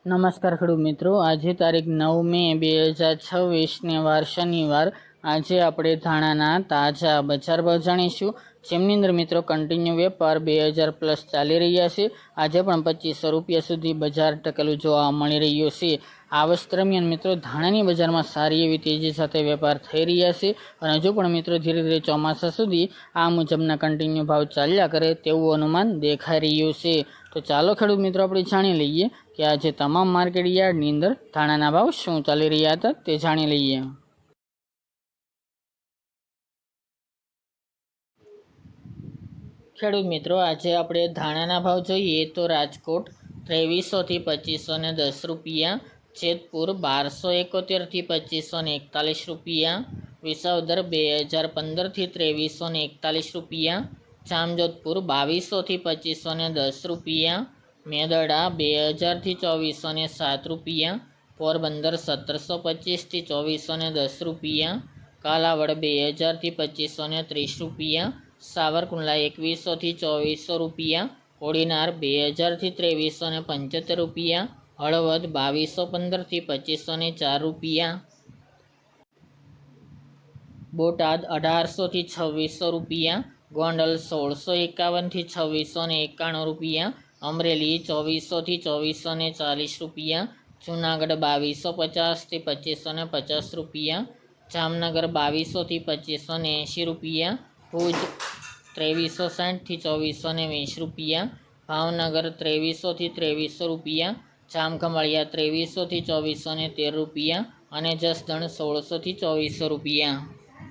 નમસ્કાર ખેડૂત મિત્રો, આજે તારીખ 9 મે 2026 ને વાર શનિવાર. આજે આપણે ધાણાના તાજા બજાર ભાવ જાણીશું, જેમની અંદર મિત્રો કન્ટિન્યુ વેપાર 2000+ ચાલી રહ્યા છે. આજે પણ 2500 રૂપિયા સુધી બજાર ટકેલું જોવા મળી રહ્યું છે. આ વર્ષ દરમિયાન મિત્રો ધાણાની બજારમાં સારી એવી તેજી સાથે વેપાર થઈ રહ્યા છે અને હજુ પણ મિત્રો ધીરે ધીરે ચોમાસા સુધી આ મુજબના કન્ટિન્યુ ભાવ ચાલ્યા કરે તેવું અનુમાન દેખાઈ રહ્યું છે. તો ચાલો ખેડૂત મિત્રો આપણે જાણી લઈએ કે આજે તમામ માર્કેટ યાર્ડની અંદર ધાણાના ભાવ શું ચાલી રહ્યા હતા તે જાણી લઈએ. ખેડૂત મિત્રો, આજે આપણે ધાણાના ભાવ જોઈએ તો રાજકોટ 2300 થી 2510 રૂપિયા, જેતપુર 1271 થી 2541 રૂપિયા, વિસાવદર 2015 થી 2341 રૂપિયા, જામજોધપુર 2200 થી 2510 રૂપિયા, મેદરડા 2000 થી 2407 રૂપિયા, પોરબંદર 1725 થી 2410 રૂપિયા, કાલાવડ 2000 થી 2530 રૂપિયા, સાવરકુંડલા 2100 થી 2400 રૂપિયા, કોડીનાર 2000 થી 2375 રૂપિયા, હળવદ 2215 થી 2504 રૂપિયા, બોટાદ 1800 થી 2600 રૂપિયા, ગોંડલ 1651 થી 2691 રૂપિયા, અમરેલી 2400 થી 2440 રૂપિયા, જૂનાગઢ 2250 થી 2550 રૂપિયા, જામનગર 2200 થી 2580 રૂપિયા, ભુજ 2360 થી 2420 રૂપિયા, ભાવનગર 2300 થી 2300 રૂપિયા, જામખંભાળિયા 2300 થી 2413 રૂપિયા અને જસદણ 1600 થી 2400 રૂપિયા.